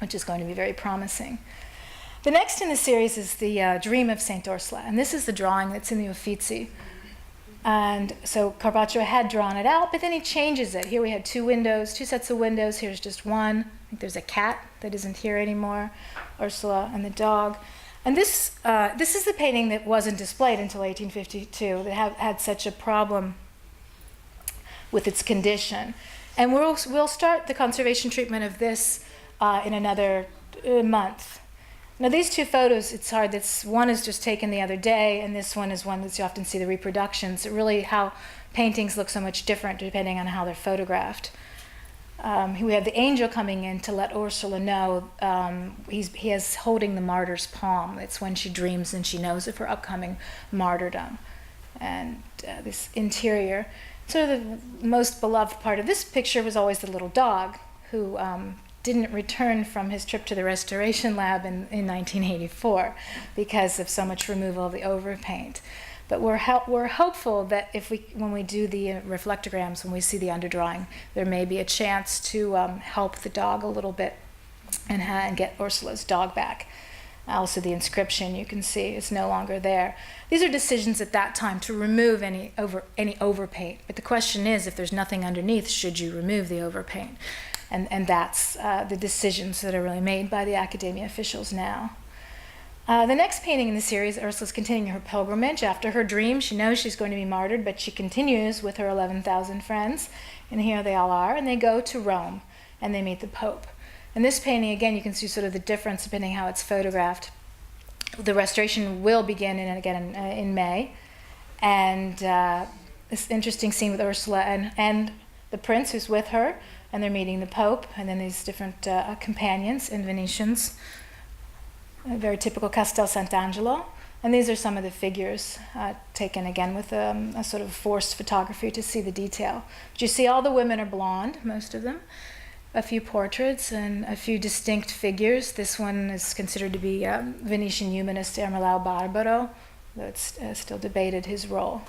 which is going to be very promising. The next in the series is the Dream of Saint Ursula. And this is the drawing that's in the Uffizi. And so Carpaccio had drawn it out, but then he changes it. Here we had two windows, two sets of windows. Here's just one. I think there's a cat that isn't here anymore, Ursula and the dog. And this is the painting that wasn't displayed until 1852, that had such a problem with its condition. And we'll start the conservation treatment of this in another month. Now these two photos, it's hard. One is just taken the other day, and this one is one that you often see the reproductions. Really how paintings look so much different depending on how they're photographed. We have the angel coming in to let Ursula know he is holding the martyr's palm. It's when she dreams and she knows of her upcoming martyrdom. And this interior. Sort of the most beloved part of this picture was always the little dog who didn't return from his trip to the Restoration Lab in 1984 because of so much removal of the overpaint. But we're hopeful that when we do the reflectograms, when we see the underdrawing, there may be a chance to help the dog a little bit and get Ursula's dog back. Also, the inscription you can see is no longer there. These are decisions at that time to remove any overpaint. But the question is, if there's nothing underneath, should you remove the overpaint? And that's the decisions that are really made by the Accademia officials now. The next painting in the series, Ursula's continuing her pilgrimage. After her dream, she knows she's going to be martyred, but she continues with her 11,000 friends. And here they all are. And they go to Rome, and they meet the Pope. In this painting, again, you can see sort of the difference depending how it's photographed. The restoration will begin in May. And this interesting scene with Ursula and the prince who's with her, and they're meeting the Pope, and then these different companions in Venetians. A very typical Castel Sant'Angelo. And these are some of the figures taken again with a sort of forced photography to see the detail. But you see all the women are blonde, most of them. A few portraits and a few distinct figures. This one is considered to be Venetian humanist Ermolao Barbaro, though it's still debated his role.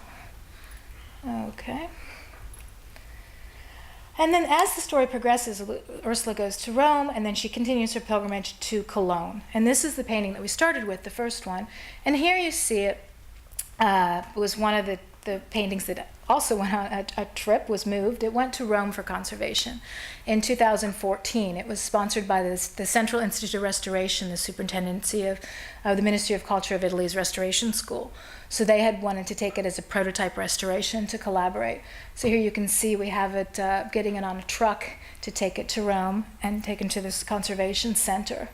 Okay. And then as the story progresses, Ursula goes to Rome, and then she continues her pilgrimage to Cologne. And this is the painting that we started with, the first one. And here you see it was one of the paintings that also went on a trip, was moved. It went to Rome for conservation in 2014. It was sponsored by the Central Institute of Restoration, the superintendency of the Ministry of Culture of Italy's Restoration School. So they had wanted to take it as a prototype restoration to collaborate. So here you can see we have it getting it on a truck to take it to Rome and taken to this conservation center.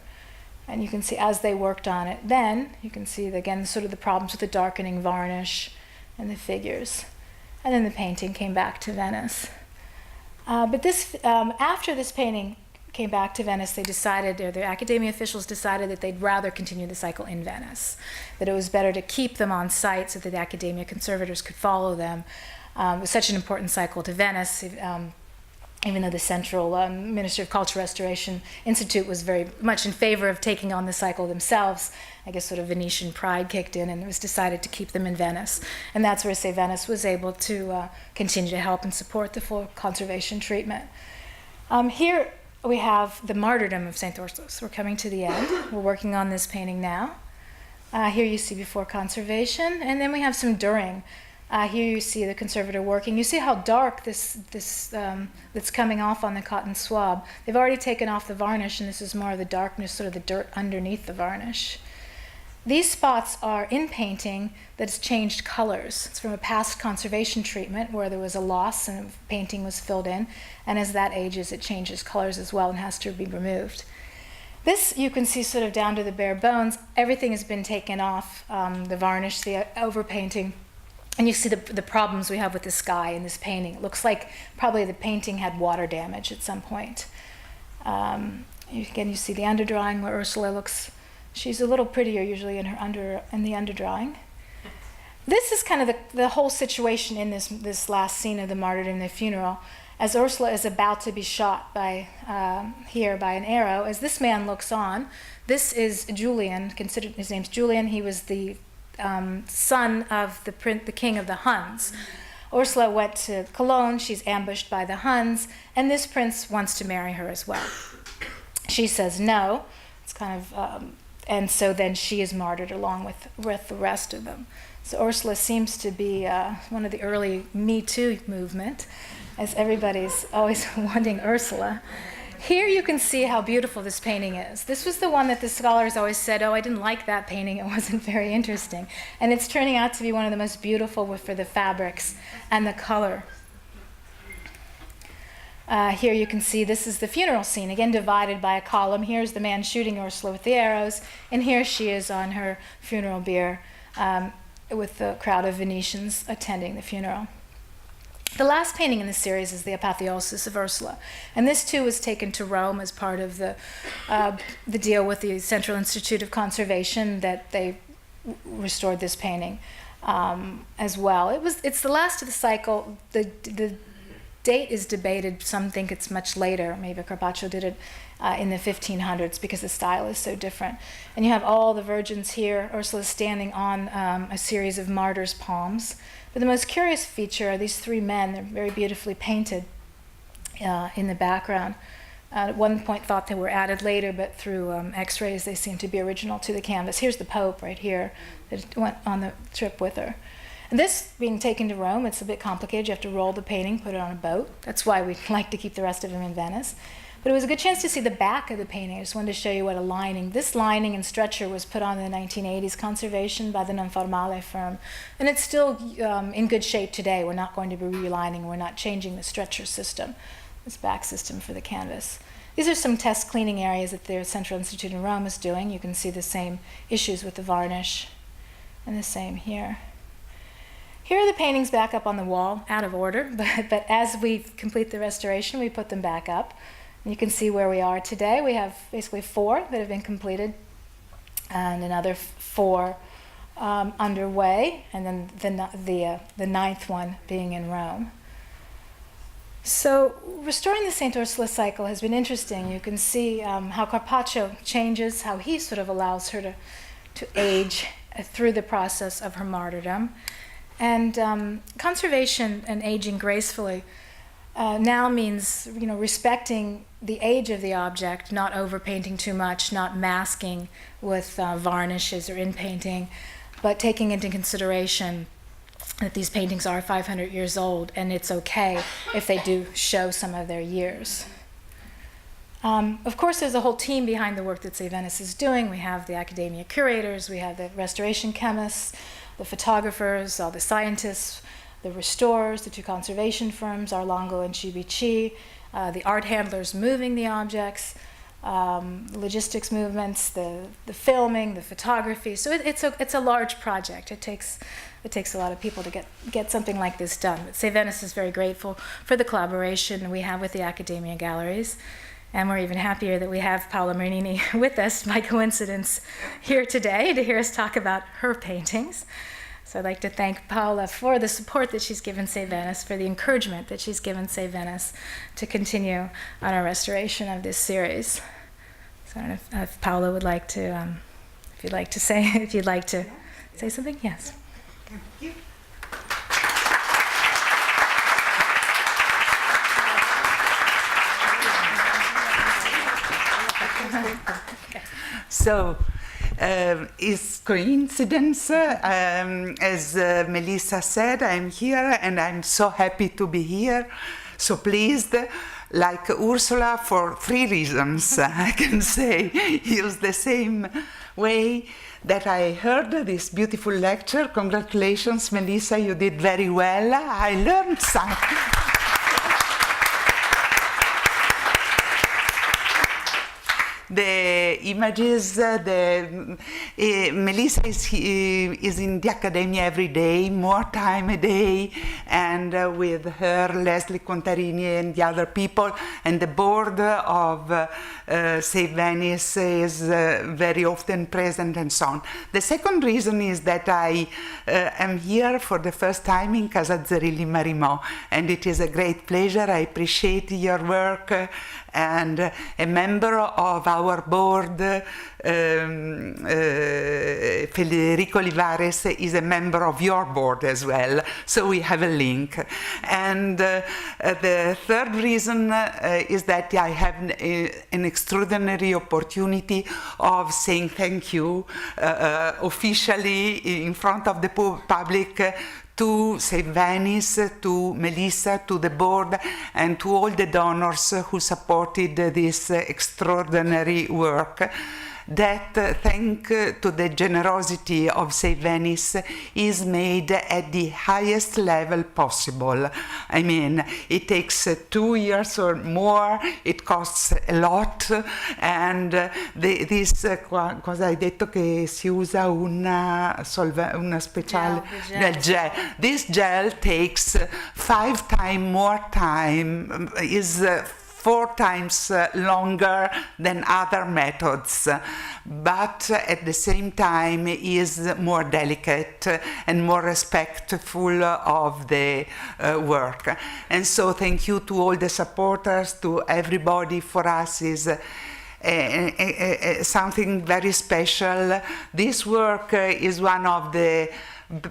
And you can see as they worked on it then, you can see again sort of the problems with the darkening varnish and the figures. And then the painting came back to Venice. But this, after this painting came back to Venice, they decided, or the Accademia officials decided that they'd rather continue the cycle in Venice, that it was better to keep them on site so that the Accademia conservators could follow them. It was such an important cycle to Venice, even though the Central Ministry of Culture Restoration Institute was very much in favor of taking on the cycle themselves. I guess sort of Venetian pride kicked in, and it was decided to keep them in Venice. And that's where Save Venice was able to continue to help and support the full conservation treatment. Here we have the martyrdom of Saint Ursula. So we're coming to the end. We're working on this painting now. Here you see before conservation, and then we have some during. Here you see the conservator working. You see how dark this that's coming off on the cotton swab. They've already taken off the varnish, and this is more of the darkness, sort of the dirt underneath the varnish. These spots are in painting that's changed colors. It's from a past conservation treatment where there was a loss and painting was filled in, and as that ages, it changes colors as well and has to be removed. This you can see sort of down to the bare bones. Everything has been taken off, the varnish, the overpainting. And you see the problems we have with the sky in this painting. It looks like probably the painting had water damage at some point. Again, you see the underdrawing where Ursula looks, she's a little prettier usually in the underdrawing. This is kind of the whole situation in this last scene of the martyrdom and the funeral. As Ursula is about to be shot by an arrow, as this man looks on, this is Julian, considered, his name's Julian. He was the son of the king of the Huns. Ursula went to Cologne. She's ambushed by the Huns, and this prince wants to marry her as well. She says no. It's kind of and so then she is martyred along with the rest of them. So Ursula seems to be one of the early Me Too movement, as everybody's always wanting Ursula. Here you can see how beautiful this painting is. This was the one that the scholars always said, oh, I didn't like that painting, it wasn't very interesting. And it's turning out to be one of the most beautiful for the fabrics and the color. Here you can see this is the funeral scene, again divided by a column. Here's the man shooting Ursula with the arrows, and here she is on her funeral bier with the crowd of Venetians attending the funeral. The last painting in the series is the Apotheosis of Ursula, and this too was taken to Rome as part of the deal with the Central Institute of Conservation, that they restored this painting as well. It's the last of the cycle. The date is debated. Some think it's much later. Maybe Carpaccio did it in the 1500s because the style is so different. And you have all the virgins here. Ursula's standing on a series of martyrs' palms. But the most curious feature are these three men. They're very beautifully painted in the background. At one point thought they were added later, but through x-rays they seem to be original to the canvas. Here's the Pope right here that went on the trip with her. And this being taken to Rome, it's a bit complicated. You have to roll the painting, put it on a boat. That's why we like to keep the rest of them in Venice. But it was a good chance to see the back of the painting. I just wanted to show you what a lining. This lining and stretcher was put on in the 1980s conservation by the Non Formale firm. And it's still in good shape today. We're not going to be relining. We're not changing the stretcher system, this back system for the canvas. These are some test cleaning areas that the Central Institute in Rome is doing. You can see the same issues with the varnish, and the same here. Here are the paintings back up on the wall, out of order, but as we complete the restoration, we put them back up. And you can see where we are today. We have basically 4 that have been completed, and another 4 underway, and then the 9th one being in Rome. So restoring the Saint Ursula cycle has been interesting. You can see how Carpaccio changes, how he sort of allows her to age through the process of her martyrdom. And conservation and aging gracefully now means, respecting the age of the object, not overpainting too much, not masking with varnishes or inpainting, but taking into consideration that these paintings are 500 years old, and it's okay if they do show some of their years. Of course, there's a whole team behind the work that Save Venice is doing. We have the Accademia curators, we have the restoration chemists, the photographers, all the scientists, the restorers, the 2 conservation firms, Arlongo and Cibici, the art handlers moving the objects, logistics movements, the filming, the photography. So it's a large project. It takes a lot of people to get something like this done. But Save Venice is very grateful for the collaboration we have with the Accademia Galleries. And we're even happier that we have Paola Marinini with us by coincidence here today to hear us talk about her paintings. So I'd like to thank Paola for the support that she's given Save Venice, for the encouragement that she's given Save Venice to continue on our restoration of this series. So I don't know if Paola would like to, if you'd like to say something, yes. Thank you. So, it's coincidence. As Melissa said, I'm here and I'm so happy to be here, so pleased. Like Ursula, for 3 reasons, I can say. Use the same way that I heard this beautiful lecture. Congratulations, Melissa, you did very well. I learned something. The images, Melissa is in the Accademia every day, more time a day, and with her, Leslie Contarini and the other people, and the board of Save Venice is very often present and so on. The second reason is that I am here for the first time in Casa Zerilli-Marimò, and it is a great pleasure. I appreciate your work, and a member of our our board, Federico Olivares, is a member of your board as well, so we have a link. And the third reason is that I have an extraordinary opportunity of saying thank you officially in front of the public to Save Venice, to Melissa, to the board, and to all the donors who supported this extraordinary work. That, thanks to the generosity of Save Venice, is made at the highest level possible. I mean, it takes 2 years or more, it costs a lot, and this, cosa hai detto che si usa una speciale gel. This gel takes 5 times more time, is 4 times longer than other methods, but at the same time is more delicate and more respectful of the work. And so thank you to all the supporters, to everybody. For us is something very special. This work is one of the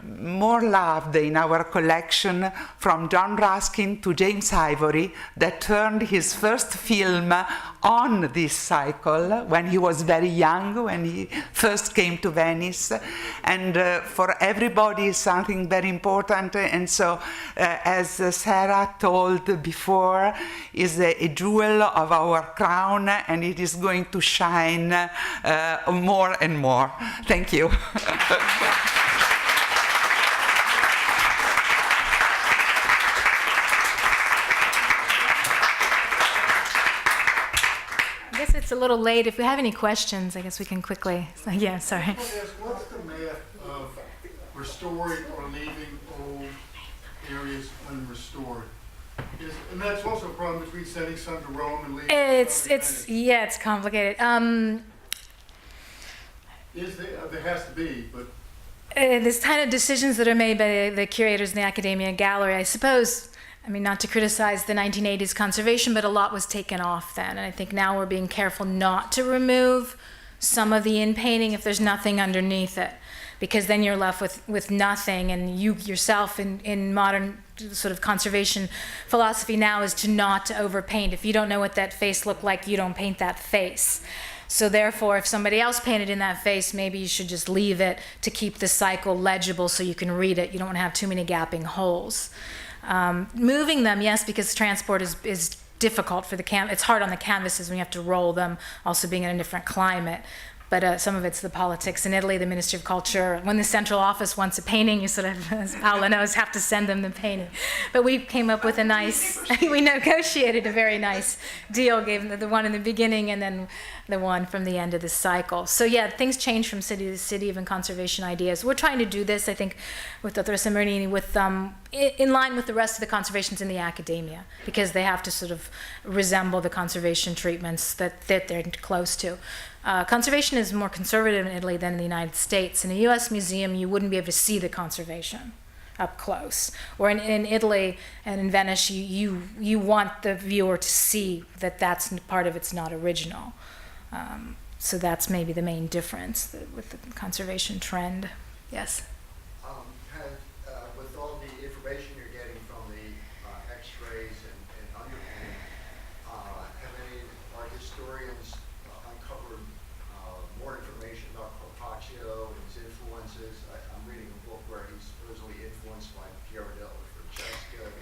more loved in our collection, from John Ruskin to James Ivory, that turned his first film on this cycle when he was very young, when he first came to Venice. And for everybody is something very important. And so, as Sarah told before, is a jewel of our crown, and it is going to shine more and more. Thank you. It's a little late. If we have any questions, I guess we can quickly. Yeah, sorry. What's the math of restoring or leaving old areas unrestored? And that's also a problem between sending some to Rome and leaving. It's complicated. There has to be, but there's kind of decisions that are made by the curators in the Accademia Gallery, I suppose. I mean, not to criticize the 1980s conservation, but a lot was taken off then. And I think now we're being careful not to remove some of the in-painting if there's nothing underneath it, because then you're left with nothing. And you yourself in modern sort of conservation philosophy now is to not to overpaint. If you don't know what that face looked like, you don't paint that face. So therefore, if somebody else painted in that face, maybe you should just leave it to keep the cycle legible so you can read it. You don't want to have too many gapping holes. Moving them, yes, because transport is difficult for the it's hard on the canvases when you have to roll them, also being in a different climate. But some of it's the politics. In Italy, the Ministry of Culture, when the central office wants a painting, you sort of, as Paola knows, have to send them the painting. But we came up with we negotiated a very nice deal, gave them the one in the beginning and then the one from the end of the cycle. So yeah, things change from city to city, even conservation ideas. We're trying to do this, I think, with Dottoressa Marini, in line with the rest of the conservations in the academia, because they have to sort of resemble the conservation treatments that they're close to. Conservation is more conservative in Italy than in the United States. In a U.S. museum, you wouldn't be able to see the conservation up close. Or in Italy and in Venice, you want the viewer to see that that's part of it's not original. So that's maybe the main difference with the conservation trend. Yes? With all the information you're getting from the x-rays and underpainting, have any art historians uncovered more information about Carpaccio and his influences? I'm reading a book where he's supposedly influenced by Piero della Francesca and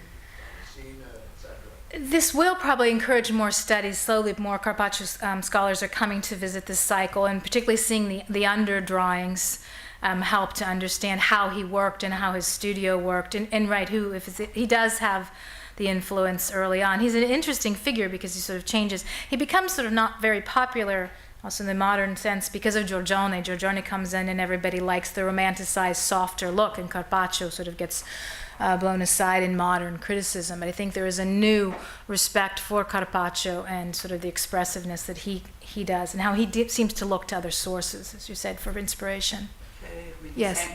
Messina, etc. This will probably encourage more studies. Slowly, more Carpaccio scholars are coming to visit this cycle, and particularly seeing the under drawings help to understand how he worked and how his studio worked, and right, he does have the influence early on. He's an interesting figure because he sort of changes. He becomes sort of not very popular, also in the modern sense, because of Giorgione. Giorgione comes in and everybody likes the romanticized, softer look, and Carpaccio sort of gets blown aside in modern criticism. But I think there is a new respect for Carpaccio and sort of the expressiveness that he does, and how he seems to look to other sources, as you said, for inspiration. Yes.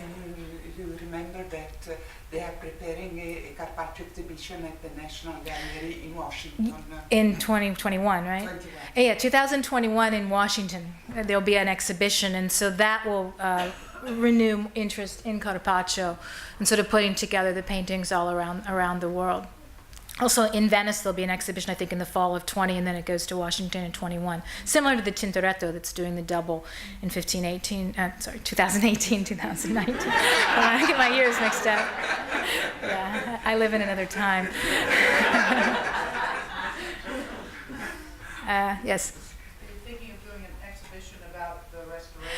You remember that that they are preparing a Carpaccio exhibition at the National Gallery in Washington. In 2021, right? 21. Yeah, 2021 in Washington. There'll be an exhibition, and so that will renew interest in Carpaccio and sort of putting together the paintings all around the world. Also in Venice, there'll be an exhibition, I think, in the fall of 20, and then it goes to Washington in 21. Similar to the Tintoretto that's doing the double in 2018, 2019. I get my years mixed up. Yeah, I live in another time. Yes. Are you thinking of doing an exhibition about the restoration?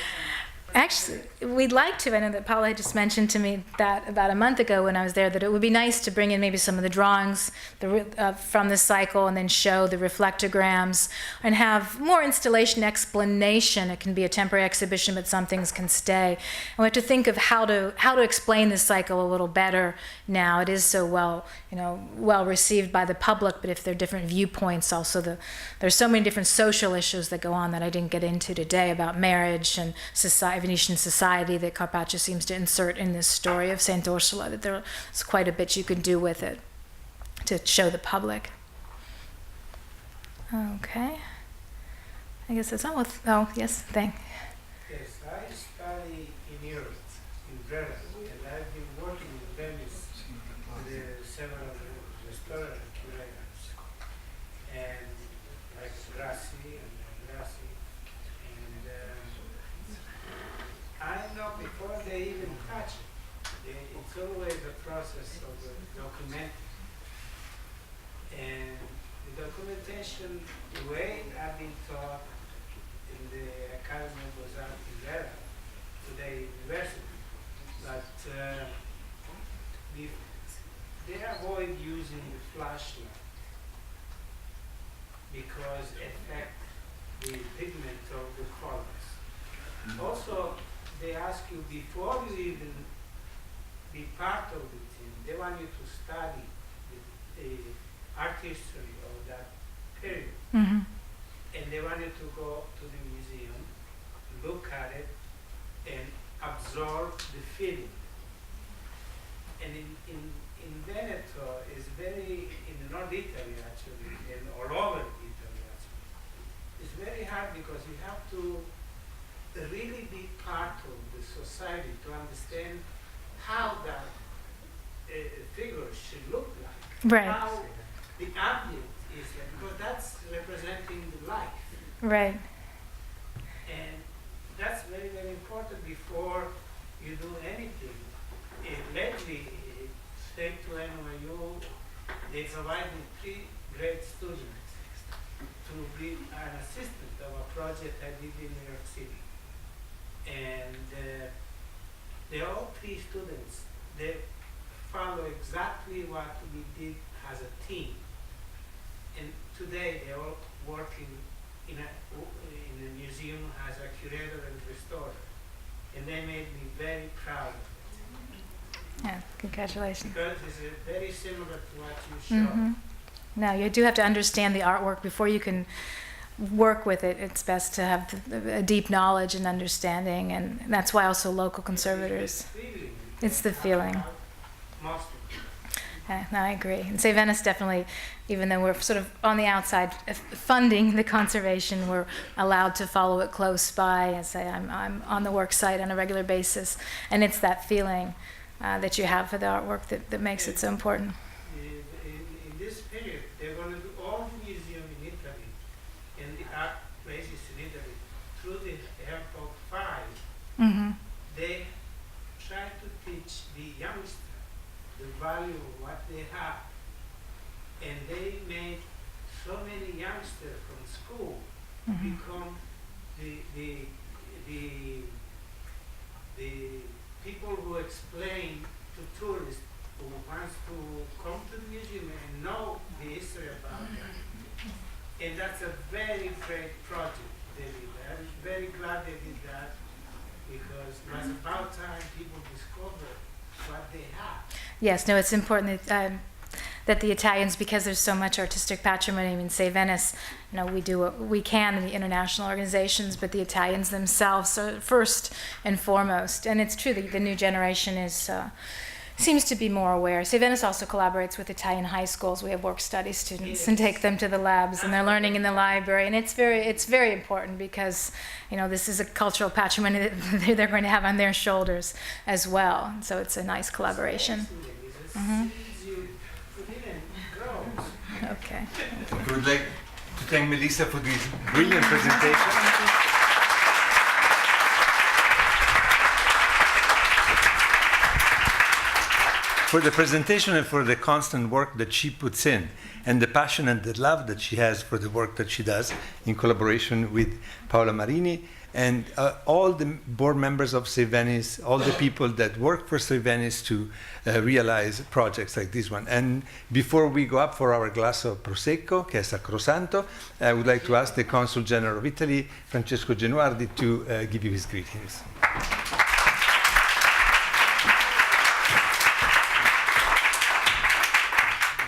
Actually, we'd like to. I know that Paula had just mentioned to me that about a month ago when I was there that it would be nice to bring in maybe some of the drawings from the cycle and then show the reflectograms and have more installation explanation. It can be a temporary exhibition, but some things can stay. And we have to think of how to explain this cycle a little better now. It is so well received by the public, but if there are different viewpoints, also there's so many different social issues that go on that I didn't get into today about marriage and society. Venetian society that Carpaccio seems to insert in this story of Saint Ursula, that there's quite a bit you can do with it to show the public. Okay. I guess that's all. Yes, thank. Yes, I study in Europe, in Venice, and I've been working in Venice with several restorer curators, and like Grassi and I know before they even touch it, it's always a process of documenting. And the documentation, the way I've been taught in the Accademia Galleries today, university, but they avoid using the flashlight because it affects the pigment of the colors. Also, they ask you before you even be part of the team, they want you to study the art history of that period. Mm-hmm. And they want you to go to the museum, look at it, and absorb the feeling. And in Veneto is very, in North Italy actually, and all over Italy actually, it's very hard because you have to really be part of the society to understand how that figure should look like. Right. How the ambient is like, because that's representing the life. Right. And that's very, very important before you do anything. Lately, thanks to NYU, they provided 3 great students to be an assistant of a project I did in New York City. And they all 3 students, they follow exactly what we did as a team. And today they're all working in a museum as a curator and restorer. And they made me very proud of it. Yeah, congratulations. Because it's very similar to what you showed. Mm-hmm. No, you do have to understand the artwork before you can work with it. It's best to have a deep knowledge and understanding, and that's why also local conservators. It's the feeling. No, I agree. And Save Venice definitely, even though we're sort of on the outside funding the conservation, we're allowed to follow it close by. I say I'm on the work site on a regular basis, and it's that feeling that you have for the artwork that makes it so important. In this period, they're going to do all the museum in Italy and the art places in Italy through the help of 5. Mm-hmm. They try to teach the youngster the value of what they have. And they made so many youngsters from school Mm-hmm. become the people who explain to tourists who wants to come to the museum and know the history about that. And that's a very great project they did. I'm very glad they did that because it was about time people discovered what they have. Yes, no, it's important that the Italians, because there's so much artistic patrimony, I mean, Save Venice, we do what we can in the international organizations, but the Italians themselves are first and foremost. And it's true that the new generation is seems to be more aware. Save Venice also collaborates with Italian high schools. We have work-study students and take them to the labs, and they're learning in the library. And it's very important because, this is a cultural patrimony that they're going to have on their shoulders as well. So it's a nice collaboration. Okay. I would like to thank Melissa for this brilliant presentation. For the presentation and for the constant work that she puts in, and the passion and the love that she has for the work that she does in collaboration with Paola Marini and all the board members of Save Venice, all the people that work for Save Venice to realize projects like this one. And before we go up for our glass of Prosecco, che è sacrosanto, I would like to ask the Consul General of Italy, Francesco Genuardi, to give you his greetings.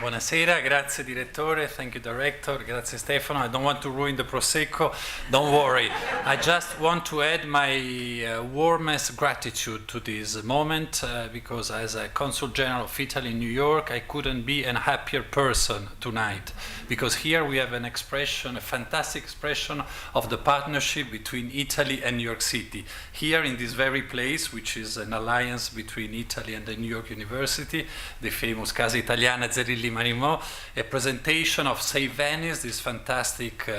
Buonasera, grazie direttore, thank you director, grazie Stefano. I don't want to ruin the Prosecco, don't worry. I just want to add my warmest gratitude to this moment because as a Consul General of Italy in New York, I couldn't be a happier person tonight because here we have an expression, a fantastic expression of the partnership between Italy and New York City. Here in this very place, which is an alliance between Italy and the New York University, the famous Casa Italiana zerilli-marimò, a presentation of Save Venice, this fantastic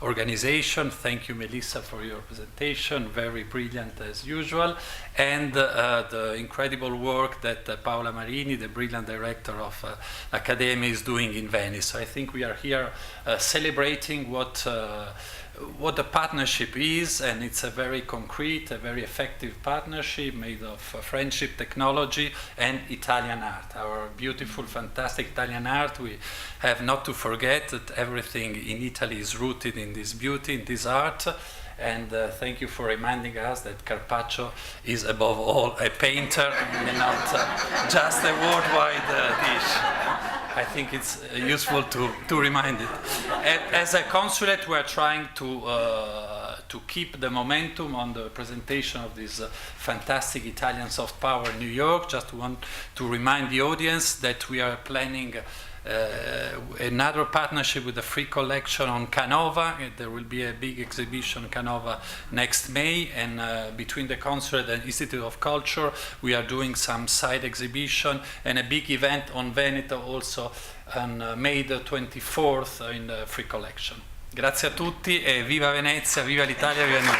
organization. Thank you, Melissa, for your presentation, very brilliant as usual, and the incredible work that Paola Marini, the brilliant director of Accademia, is doing in Venice. So I think we are here celebrating what the partnership is, and it's a very concrete, a very effective partnership made of friendship, technology, and Italian art. Our beautiful, fantastic Italian art. We have not to forget that everything in Italy is rooted in this beauty, in this art. And thank you for reminding us that Carpaccio is above all a painter and not just a worldwide dish. I think it's useful to remind it. As a consulate, we are trying to keep the momentum on the presentation of this fantastic Italian soft power in New York. Just want to remind the audience that we are planning another partnership with the Free Collection on Canova. There will be a big exhibition Canova next May, and between the Consulate and Institute of Culture we are doing some side exhibition and a big event on Veneto also on May the 24th in the Free Collection. Grazie a tutti e viva Venezia, viva l'Italia, viva New York.